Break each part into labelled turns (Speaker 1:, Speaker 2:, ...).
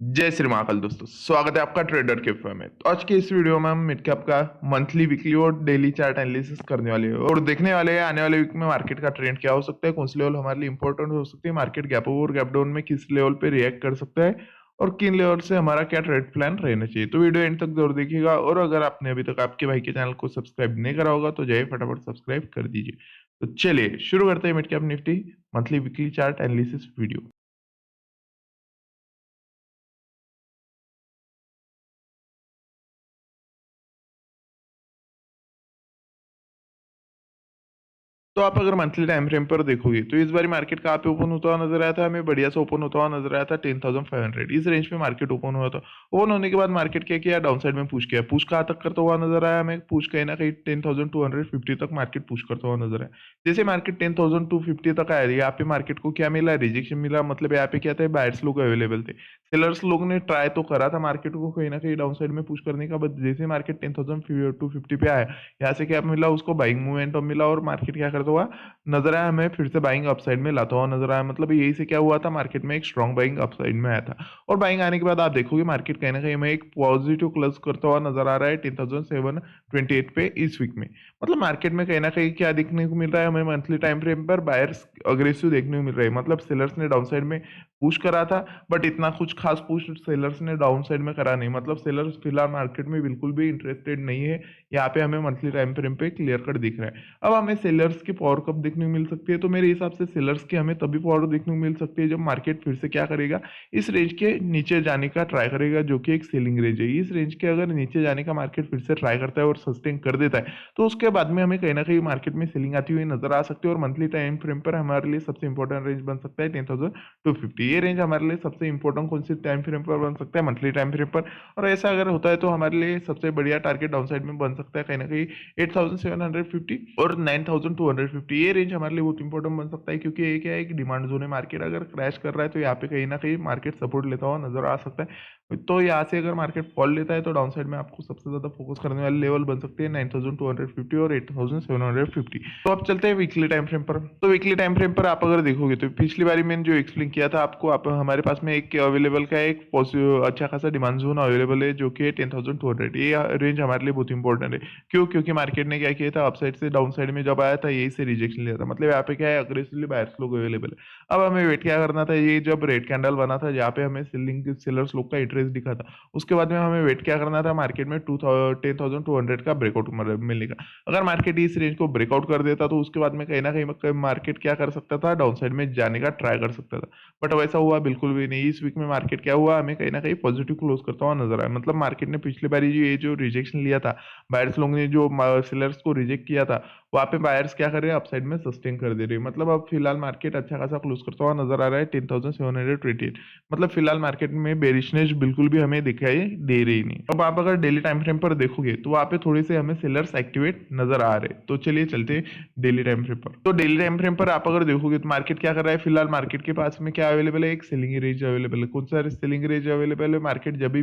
Speaker 1: जय श्री महाकाल दोस्तों, स्वागत है आपका ट्रेडर कैफे में। तो आज के इस वीडियो में हम मिड कैप का मंथली, वीकली और डेली चार्ट एनालिसिस करने वाले हैं और देखने वाले हैं आने वाले वीक में मार्केट का ट्रेंड क्या हो सकता है, कौन सी लेवल हमारे लिए इंपॉर्टेंट हो सकती है, मार्केट गैप अप और गैप डाउन में किस लेवल पे रिएक्ट कर सकता है और किन लेवल से हमारा क्या ट्रेड प्लान रहना चाहिए। तो वीडियो एंड तक जरूर देखिएगा और अगर आपने अभी तक आपके भाई के चैनल को सब्सक्राइब नहीं करा होगा तो जाइए फटाफट सब्सक्राइब कर दीजिए। तो चलिए शुरू करते हैं mid cap Nifty monthly, weekly chart analysis video. तो आप अगर मंथली टाइम फ्रेम पर देखोगे तो इस बार मार्केट कहाँ पे ओपन होता हुआ नजर आया था, हमें बढ़िया से ओपन होता हुआ नजर आया था 10,500 इस रेंज में मार्केट ओपन हुआ था। ओपन होने के बाद मार्केट क्या किया, डाउन साइड में पुश किया। पुश कहाँ तक करता हुआ नजर आया, हमें पुश कहीं ना कहीं 10,250 तक मार्केट पुश करता हुआ नजर आया। जैसे मार्केट 10,250 तक आया, यहाँ पे मार्केट को क्या मिला, रिजेक्शन मिला। मतलब यहाँ पे क्या था, बायर्स लोग अवेलेबल थे। सेलर्स लोग ने ट्राई तो करा था मार्केट को कहीं ना कहीं डाउन साइड में पुश करने का, बट जैसे मार्केट 10,250 पे आया, यहाँ से क्या मिला उसको, बाइंग मोमेंटम मिला और मार्केट क्या करता हुआ नजर आया, हमें फिर से बाइंग अपसाइड में लाता हुआ नजर आया। मतलब यही से क्या हुआ था, मार्केट में एक स्ट्रॉन्ग बाइंग अपसाइड में आया था और बाइंग आने के बाद आप देखोगे मार्केट कहीं ना कहीं हमें एक पॉजिटिव क्लोज करता हुआ नजर आ रहा है 10,728 पे इस वीक में। मतलब मार्केट में कहीं ना कहीं क्या देखने को मिल रहा है, हमें मंथली टाइम फ्रेम पर बायर्स अग्रेसिव देखने को मिल रहा है। मतलब सेलर्स ने डाउन साइड में पुश करा था, बट इतना कुछ खास पुश सेलर्स ने डाउन साइड में करा नहीं। मतलब सेलर्स फिलहाल मार्केट में बिल्कुल भी इंटरेस्टेड नहीं है। यहाँ पे हमें मंथली टाइम फ्रेम पे क्लियर कट दिख रहा है। अब हमें सेलर्स की पावर कब देखने को मिल सकती है, तो मेरे हिसाब से सेलर्स की हमें तभी पावर देखने को मिल सकती है जब मार्केट फिर से क्या करेगा, इस रेंज के नीचे जाने का ट्राई करेगा, जो कि एक सेलिंग रेंज है। इस रेंज के अगर नीचे जाने का मार्केट फिर से ट्राई करता है और सस्टेन कर देता है, तो उसके बाद में हमें कहीं ना कहीं मार्केट में सेलिंग आती हुई नजर आ सकती है। और मंथली टाइम फ्रेम पर हमारे लिए सबसे इंपॉर्टेंट रेंज बन सकता है 10,250। ये रेंज हमारे लिए सबसे इंपॉर्टेंट कौन सी टाइम फ्रेम पर बन सकता है, मंथली टाइम फ्रेम पर। और ऐसा अगर होता है तो हमारे लिए सबसे बढ़िया टारगेट डाउन साइड में बन सकता है कहीं ना कहीं 8,750 और 9,250। ये रेंज हमारे लिए बहुत इंपॉर्टेंट बन सकता है, क्योंकि ये क्या है, एक डिमांड जोन है। मार्केट अगर क्रैश कर रहा है तो यहाँ पे कहीं ना कहीं मार्केट सपोर्ट लेता हुआ नजर आ सकता है। तो यहाँ से अगर मार्केट फॉल लेता है तो डाउन साइड में आपको सबसे ज्यादा फोकस करने वाले लेवल बन सकते हैं 9,250 और 8,750। तो अब चलते हैं वीकली टाइम फ्रेम पर। तो वीकली टाइम फ्रेम पर आप अगर देखोगे तो पिछली बारी मैंने जो एक्सप्लेन किया था आपको, आप हमारे पास में एक अवेलेबल का एक अच्छा खासा डिमांड जोन अवेलेबल है, जो कि 10,200। ये रेंज हमारे लिए बहुत इंपॉर्टेंट है। क्यों? क्योंकि मार्केट ने क्या किया था, अपसाइड से डाउन साइड में जब आया था यही से रिजेक्शन लिया था। मतलब यहाँ पे क्या है, अग्रेसिवली बायर्स लोग अवेलेबल है। अब हमें वेट क्या करना था, ये जब रेड कैंडल बना था जहाँ पे हमें सेलिंग सेलर्स लोग का इंटरेस्ट दिखा था, उसके बाद में हमें वेट क्या करना था, मार्केट में 10,200 का ब्रेकआउट मिलने का। अगर मार्केट इस रेंज को ब्रेकआउट कर देता तो उसके बाद में कहीं ना कहीं मार्केट क्या कर सकता था, डाउन साइड में जाने का ट्राई कर सकता था। बट वैसा हुआ बिल्कुल भी नहीं। इस वीक में मार्केट क्या हुआ, हमें कहीं ना कहीं पॉजिटिव क्लोज करता हुआ नजर आया। मतलब मार्केट ने पिछली बारी जो ये जो रिजेक्शन लिया था, बायर्स लोग ने जो सेलर्स को रिजेक्ट किया था, वहां पे बायर्स क्या कर रहे हैं, अपसाइड में सस्टेन कर दे रहे हैं। मतलब अब फिलहाल मार्केट अच्छा खासा क्लोज करता हुआ नजर आ रहा है 10,728। मतलब फिलहाल मार्केट में बेरिशनेस बिल्कुल भी हमें दिखाई दे रही नहीं। अब आप अगर डेली टाइम फ्रेम पर देखोगे तो वहां पे थोड़े से हमें सेलर्स एक्टिवेट नजर आ रहे हैं। तो चलिए चलते हैं डेली टाइम फ्रेम पर। तो डेली टाइम फ्रेम पर आप अगर देखोगे तो मार्केट क्या कर रहा है, फिलहाल मार्केट के पास में क्या अवेलेबल है, एक सेलिंग रेंज अवेलेबल है। कौन सा सेलिंग रेंज अवेलेबल है, मार्केट जब भी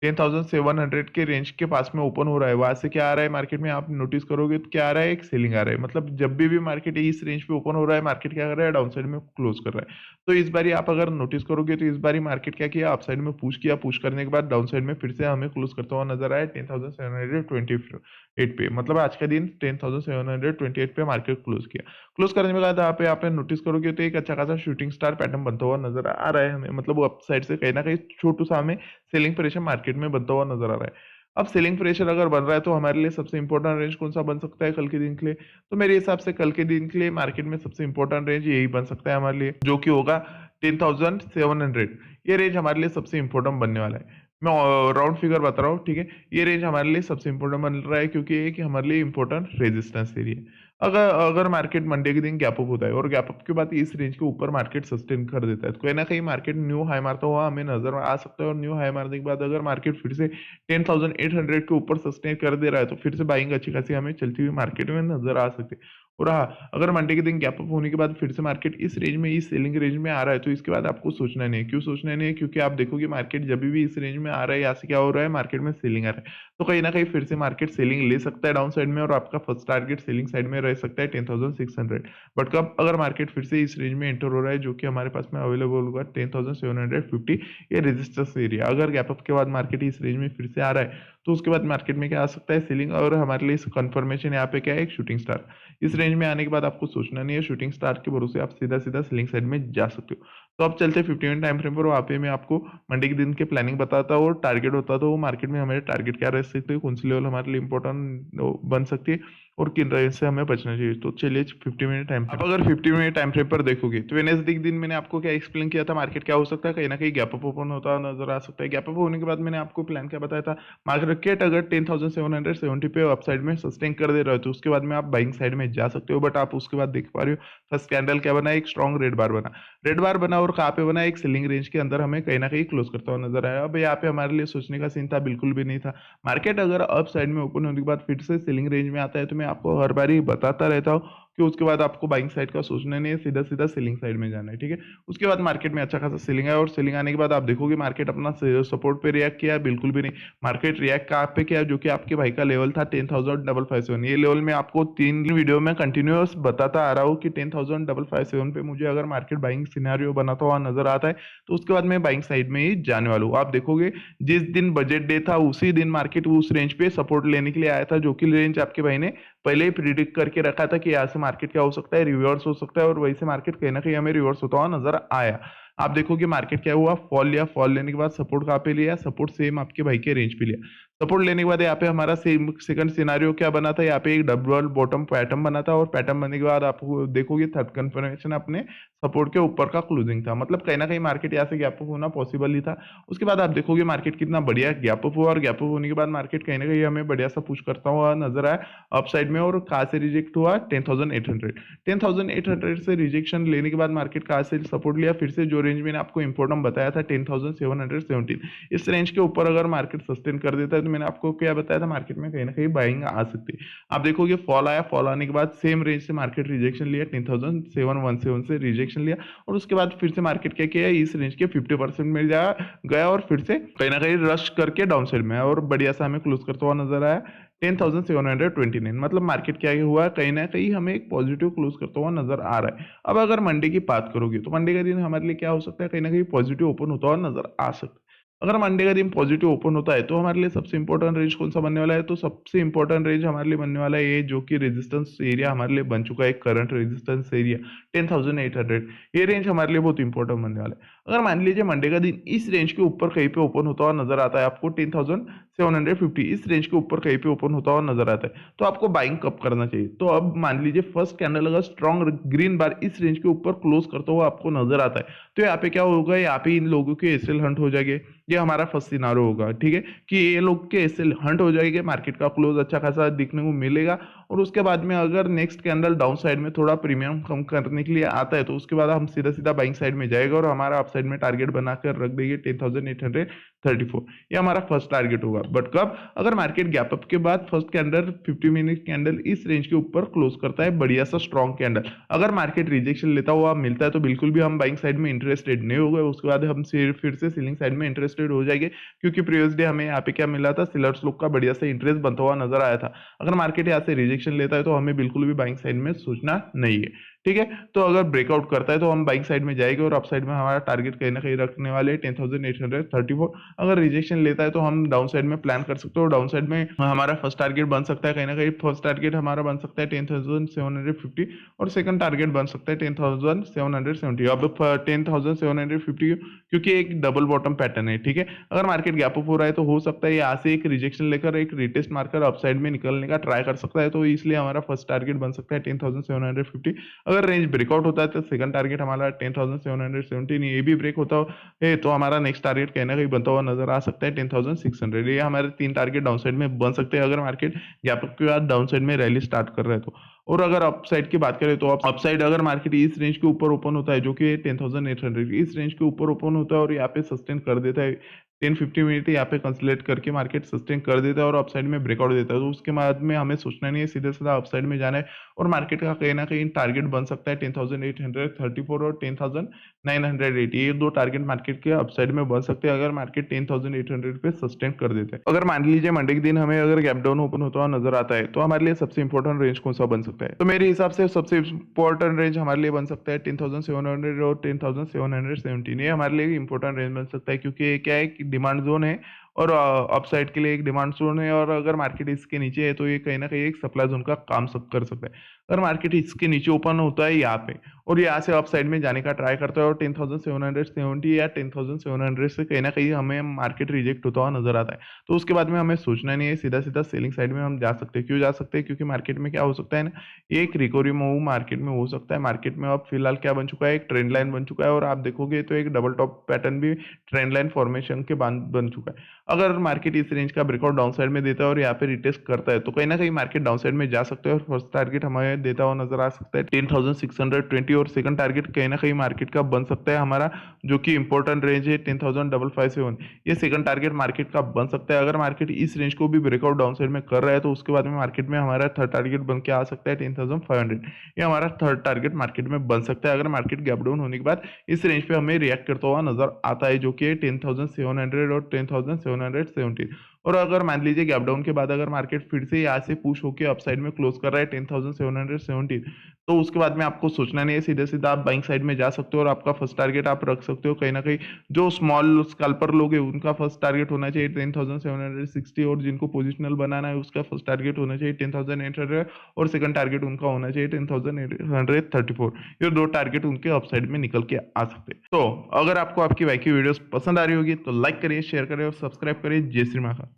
Speaker 1: 10,700 के रेंज के पास में ओपन हो रहा है, वहां से क्या आ रहा है मार्केट में, आप नोटिस करोगे तो क्या आ रहा है, एक सेलिंग आ रहा है। मतलब जब भी मार्केट इस रेंज पे ओपन हो रहा है, मार्केट क्या कर रहा है, डाउन साइड में क्लोज कर रहा है। तो इस बारी आप अगर नोटिस करोगे तो इस बारी मार्केट क्या किया, अप साइड में पुश किया। पुश करने के बाद डाउन साइड में फिर से हमें क्लोज करता हुआ नजर आया 10,728 पे। मतलब आज का दिन 10,728 पे मार्केट क्लोज किया। क्लोज करने के बाद आप नोटिस करोगे तो एक अच्छा खासा शूटिंग स्टार पैटर्न बनता हुआ नजर आ रहा है हमें। मतलब वो अप साइड से कहीं ना कहीं छोटू सा हमें सेलिंग प्रेशर मार्केट में बनता हुआ नजर आ रहा है। अब सेलिंग प्रेशर अगर बन रहा है तो हमारे लिए सबसे इंपॉर्टेंट रेंज कौन सा बन सकता है कल के दिन के लिए, तो मेरे हिसाब से कल के दिन के लिए मार्केट में सबसे इंपॉर्टेंट रेंज यही बन सकता है हमारे लिए, जो कि होगा 10,700। ये रेंज हमारे लिए सबसे इंपॉर्टेंट बनने वाला है। मैं राउंड फिगर बता रहा हूँ, ठीक है। ये रेंज हमारे लिए सबसे इंपॉर्टेंट बन रहा है, क्योंकि एक हमारे लिए इंपॉर्टेंट रेजिस्टेंस एरिया है। अगर अगर मार्केट मंडे के दिन गैप अप होता है और गैप अप के बाद इस रेंज के ऊपर मार्केट सस्टेन कर देता है, तो कहीं ना कहीं मार्केट न्यू हाई मारता हुआ हमें नजर आ सकता है। और न्यू हाई मारने के बाद अगर मार्केट फिर से 10,800 के ऊपर सस्टेन कर दे रहा है, तो फिर से बाइंग अच्छी खासी हमें चलती हुई मार्केट में नजर आ सकती है। और हाँ, अगर मंडे के दिन गैप अप होने के बाद फिर से मार्केट इस रेंज में, इस सेलिंग रेंज में आ रहा है, तो इसके बाद आपको सोचना नहीं है। क्यों सोचना नहीं है? क्योंकि आप देखोगे मार्केट जब भी इस रेंज में आ रहा है, यहाँ से क्या हो रहा है, मार्केट में सेलिंग आ रहा है। तो कहीं न कहीं फिर से मार्केट सेलिंग ले सकता है डाउन साइड में, और आपका फर्स्ट टारगेट सेलिंग साइड में रह सकता है 10,600। बट कब? अगर मार्केट फिर से इस रेंज में एंटर हो रहा है, जो कि हमारे पास में अवेलेबल होगा 10,750, ये रेजिस्टेंस एरिया। अगर गैप अप के बाद मार्केट इस रेंज में फिर से आ रहा है, तो उसके बाद मार्केट में क्या आ सकता है, सेलिंग। और हमारे लिए इस कंफर्मेशन यहाँ पे क्या है, एक शूटिंग स्टार। इस रेंज में आने के बाद आपको सोचना नहीं है, शूटिंग स्टार के भरोसे आप सीधा-सीधा सेलिंग साइड में जा सकते हो। तो अब चलते हैं 50 मिनट टाइम फ्रेम पर, वहाँ पे मैं आपको मंडे के दिन के प्लानिंग बताता हूँ और टारगेट बताता हूँ, मार्केट में हमारे टारगेट क्या रह सकते हैं, कौन-सी लेवल हमारे लिए इंपॉर्टेंट बन सकती है और किन रेंज से हमें बचना चाहिए। तो चलिए 50 मिनट टाइम फ्रेम। अब अगर 50 मिनट टाइम फ्रेम पर देखोगे, तो वेडनेसडे के दिन मैंने आपको क्या एक्सप्लेन किया था, मार्केट क्या हो सकता है, कहीं न कहीं गैप अप ओपन होता हुआ नज़र आ सकता है। गैप अप होने के बाद मैंने आपको प्लान क्या बताया था, मार्केट अगर 10,770 पे अपसाइड में सस्टेन कर दे रहा है, तो उसके बाद में आप बाइंग साइड में जा सकते हो। बट आप उसके बाद देख पा रहे हो, फर्स्ट कैंडल क्या बना, एक स्ट्रॉन्ग रेड बार बना। रेड बार बना और कहाँ पे बना, एक सेलिंग रेंज के अंदर हमें कहीं न कहीं क्लोज करता हुआ नज़र आया। अब यहाँ पे हमारे लिए सोचने का सीन था, बिल्कुल भी नहीं था। मार्केट अगर अप साइड में ओपन होने के बाद फिर से सेलिंग रेंज में आता है, तो मैं आपको हर बार ही बताता रहता हूँ कि उसके बाद आपको बाइंग साइड का सोचना नहीं है, सीधा-सीधा सेलिंग साइड में जाना है, ठीक है? उसके बाद मार्केट में अच्छा खासा सेलिंग आया, और सेलिंग आने के बाद आप देखोगे मार्केट अपना सपोर्ट पे रिएक्ट किया, बिल्कुल भी नहीं। मार्केट रिएक्ट कहाँ पे किया, जो कि आपके भाई का लेवल था 10,557। ये लेवल मैं आपको 3 वीडियो में कंटिन्यूअस बताता आ रहा हूँ कि 10,557 पे मुझे अगर मार्केट बाइंग सिनेरियो बनाता हुआ नज़र आता है, तो उसके बाद मैं बाइंग साइड में ही जाने वाला हूँ। आप देखोगे जिस दिन बजट डे था, उसी दिन मार्केट उस रेंज पे सपोर्ट लेने के लिए आया था, जो कि रेंज आपके भाई ने पहले ही प्रिडिक्ट करके रखा था कि यहाँ से मार्केट क्या हो सकता है, रिवर्स हो सकता है, और वही से मार्केट कहीं न कहीं हमें रिवर्स होता हुआ नज़र आया। आप देखोगे मार्केट क्या हुआ, फॉल लिया, फॉल लेने के बाद सपोर्ट कहाँ पे लिया, सपोर्ट सेम आपके भाई के रेंज पे लिया। सपोर्ट लेने के बाद यहाँ पे हमारा सेम सेकंड सिनेरियो क्या बना था, यहाँ पे एक डबल बॉटम पैटर्न बना था, और पैटर्न बनने के बाद आप देखोगे थर्ड कन्फर्मेशन अपने सपोर्ट के ऊपर का क्लोजिंग था। मतलब कहीं न कहीं मार्केट यहाँ से गैप अप होना पॉसिबल ही था। उसके बाद आप देखोगे मार्केट कितना बढ़िया गैप अप हुआ, और गैप अप होने के बाद मार्केट कहीं न कहीं हमें बढ़िया सा पुश करता हुआ नज़र आया अपसाइड में। और कहाँ से रिजेक्ट हुआ, 10,800। 10,800 से रिजेक्शन लेने के बाद मार्केट कहाँ से सपोर्ट लिया, फिर से जो रेंज मैंने आपको इंपॉर्टेंट बताया था 10,717, इस रेंज के ऊपर अगर मार्केट सस्टेन कर देता है, तो मैंने आपको क्या बताया था, मार्केट में कहीं ना कहीं बाइंग आ सकती है। आप देखोगे फॉल आया, फॉल आने के बाद सेम रेंज से मार्केट रिजेक्शन लिया, 10,717 से रिजेक्शन लिया, और उसके बाद फिर से मार्केट क्या किया, इस रेंज के 50% में गया, और फिर से कहीं ना कहीं रश करके डाउन साइड में आया, और बढ़िया सा हमें क्लोज करता हुआ नजर आया 10,729। मतलब मार्केट क्या हुआ, कहीं ना कहीं हमें एक पॉजिटिव क्लोज करता हुआ नजर आ रहा है। अब अगर मंडे की बात करोगे, तो मंडे का दिन हमारे लिए क्या हो सकता है, कहीं ना कहीं पॉजिटिव ओपन होता हुआ नजर आ सकता है। अगर मंडे का दिन पॉजिटिव ओपन होता है, तो हमारे लिए सबसे इंपॉर्टेंट रेंज कौन सा बनने वाला है, तो सबसे इंपॉर्टेंट रेंज हमारे लिए बनने वाला है ये, जो कि रेजिस्टेंस एरिया हमारे लिए बन चुका है, करंट रेजिस्टेंस एरिया 10,800। ये रेंज हमारे लिए बहुत इंपॉर्टेंट बनने वाला है। अगर मान लीजिए मंडे का दिन इस रेंज के ऊपर कहीं पे ओपन होता हुआ नजर आता है आपको, 10,750 इस रेंज के ऊपर कहीं पे ओपन होता हुआ नजर आता है, तो आपको बाइंग कब करना चाहिए। तो अब मान लीजिए फर्स्ट कैंडल अगर स्ट्रॉन्ग ग्रीन बार इस रेंज के ऊपर क्लोज करता हुआ आपको नजर आता है, तो यहाँ पे क्या होगा, यहाँ पे इन लोगों के एसएल हंट हो जाएंगे। ये हमारा फर्स्ट सिनारो होगा, ठीक है, कि ये लोग के एसएल हंट हो जाएंगे, मार्केट का क्लोज अच्छा खासा दिखने को मिलेगा। और उसके बाद में अगर नेक्स्ट कैंडल डाउन साइड में थोड़ा प्रीमियम कम करने के लिए आता है, तो उसके बाद हम सीधा सीधा बाइंग साइड में जाएगा, और हमारा अप साइड में टारगेट बनाकर रख देंगे 10,834। ये हमारा फर्स्ट टारगेट होगा। बट कब, अगर मार्केट गैप अप के बाद फर्स्ट कैंडल 50 मिनट कैंडल इस रेंज के ऊपर क्लोज करता है, बढ़िया सा स्ट्रॉन्ग कैंडल, अगर मार्केट रिजेक्शन लेता हुआ मिलता है, तो बिल्कुल भी हम बाइंग साइड में इंटरेस्टेड नहीं हो गए। उसके बाद हम फिर से सीलिंग साइड में इंटरेस्टेड हो जाएंगे, क्योंकि प्रीवियस डे हमें यहाँ पे क्या मिला था, सेलर्स लोग का बढ़िया सा इंटरेस्ट बनता हुआ नजर आया था। अगर मार्केट यहाँ से रिजेक्शन लेता है, तो हमें बिल्कुल भी बाइंग साइड में सोचना नहीं है, ठीक है। तो अगर ब्रेकआउट करता है, तो हम बाइंग साइड में जाएंगे, और अप साइड में हमारा टारगेट कहीं ना कहीं रखने वाले 10,834। अगर रिजेक्शन लेता है, तो हम डाउन साइड में प्लान कर सकते हो। डाउन साइड में हमारा फर्स्ट टारगेट बन सकता है, कहीं ना कहीं फर्स्ट टारगेट हमारा बन सकता है 10,750, और सेकंड टारगेट बन सकता है 10,770। अब 10,750 क्योंकि एक डबल बॉटम पैटर्न है, ठीक है। अगर मार्केट गैप अप हो रहा है, तो हो सकता है यहाँ से एक रिजेक्शन लेकर एक रिटेस्ट मार्कर अपसाइड में निकलने का ट्राई कर सकता है, तो इसलिए हमारा फर्स्ट टारगेट बन सकता है 10,750। अगर रेंज ब्रेकआउट होता है, तो सेकंड टारगेट हमारा 10,717, ये भी ब्रेक होता है, तो हमारा नेक्स्ट टारगेट कहीं ना कहीं बनता हुआ नजर आ सकता है 10,600। ये हमारे 3 टारगेट डाउन साइड में बन सकते हैं, अगर मार्केट गैप अप के बाद डाउन साइड में रैली स्टार्ट कर रहा है तो। और अगर अपसाइड की बात करें, तो अपसाइड अगर मार्केट इस रेंज के ऊपर ओपन होता है, जो कि 10,800 इस रेंज के ऊपर ओपन होता है, और यहाँ पे सस्टेन कर देता है 10-15 मिनट यहाँ पे कंसोलिडेट करके मार्केट सस्टेन कर देता है और अपसाइड में ब्रेकआउट देता है, तो उसके बाद में हमें सोचना नहीं है, सीधा-सीधा अपसाइड में जाना है और मार्केट का कहीं न कहीं टारगेट बन सकता है 10,834 और 10,980, ये 2 टारगेट मार्केट के अपसाइड में बन सकते हैं अगर मार्केट 10,800 पे सस्टेन कर देता है। अगर मान लीजिए मंडे के दिन हमें अगर गैप डाउन ओपन होता हुआ नजर आता है, तो हमारे लिए सबसे इंपॉर्टेंट रेंज कौन सा बन सकता है? तो मेरे हिसाब से सबसे इंपॉर्टेंट रेंज हमारे लिए बन सकता है 10,700 और 10,717, ये हमारे लिए इंपॉर्टेंट रेंज बन सकता है, क्योंकि ये क्या है कि डिमांड जोन है और अपसाइड के लिए एक डिमांड जोन है, और अगर मार्केट इसके नीचे है तो ये कहीं ना कहीं एक सप्लाई जोन का काम कर सकता है। अगर मार्केट इसके नीचे ओपन होता है यहाँ पे और यहाँ से अपसाइड में जाने का ट्राई करता है और 10,770 या 10,700 से कहीं ना कहीं हमें मार्केट रिजेक्ट होता हुआ नजर आता है, तो उसके बाद में हमें सोचना नहीं है, सीधा सीधा सेलिंग साइड में हम जा सकते हैं। क्यों जा सकते हैं? क्योंकि मार्केट में क्या हो सकता है ना, ये एक रिकवरी मूव मार्केट में हो सकता है। मार्केट में अब फिलहाल क्या बन चुका है, एक ट्रेंड लाइन बन चुका है और आप देखोगे तो एक डबल टॉप पैटर्न भी ट्रेंड लाइन फॉर्मेशन के बाद बन चुका है। अगर मार्केट इस रेंज का ब्रेकआउट डाउन साइड में देता है और यहाँ पे रिटेस्ट करता है, तो कहीं ना कहीं मार्केट डाउन साइड में जा सकता है और फर्स्ट टारगेट हमें देता हुआ नजर आ सकता है 10,620, और सेकंड टारगेट कहीं ना कहीं मार्केट का बन सकता है हमारा, जो कि इंपॉर्टेंट रेंज है 10,557, ये सेकंड टारगेट मार्केट का बन सकता है। अगर मार्केट इस रेंज को भी ब्रेकआउट डाउन साइड में कर रहा है, तो उसके बाद में मार्केट में हमारा थर्ड टारगेट बन के आ सकता है 10,500, ये हमारा थर्ड टारगेट मार्केट में बन सकता है अगर मार्केट गैप डाउन होने के बाद इस रेंज पे हमें रिएक्ट करता हुआ नजर आता है, जो कि 10,700 और 10,717। और अगर मान लीजिए गैप डाउन के बाद अगर मार्केट फिर से यहाँ से पुश होकर अपसाइड में क्लोज कर रहा है 10,717, तो उसके बाद में आपको सोचना नहीं है, सीधे सीधा आप बाइंग साइड में जा सकते हो और आपका फर्स्ट टारगेट आप रख सकते हो कहीं ना कहीं। जो स्मॉल स्कैल्पर लोग हैं उनका फर्स्ट टारगेट होना चाहिए 10,760, और जिनको पोजिशनल बनाना है उसका फर्स्ट टारगेट होना चाहिए 10,800, और सेकंड टारगेट उनका होना चाहिए 10,834। ये 2 टारगेट उनके अपसाइड में निकल के आ सकते हैं। तो अगर आपको आपकी वाई की वीडियोस पसंद आ रही होगी तो लाइक करिए, शेयर करिए और सब्सक्राइब करिए। जय श्री माता।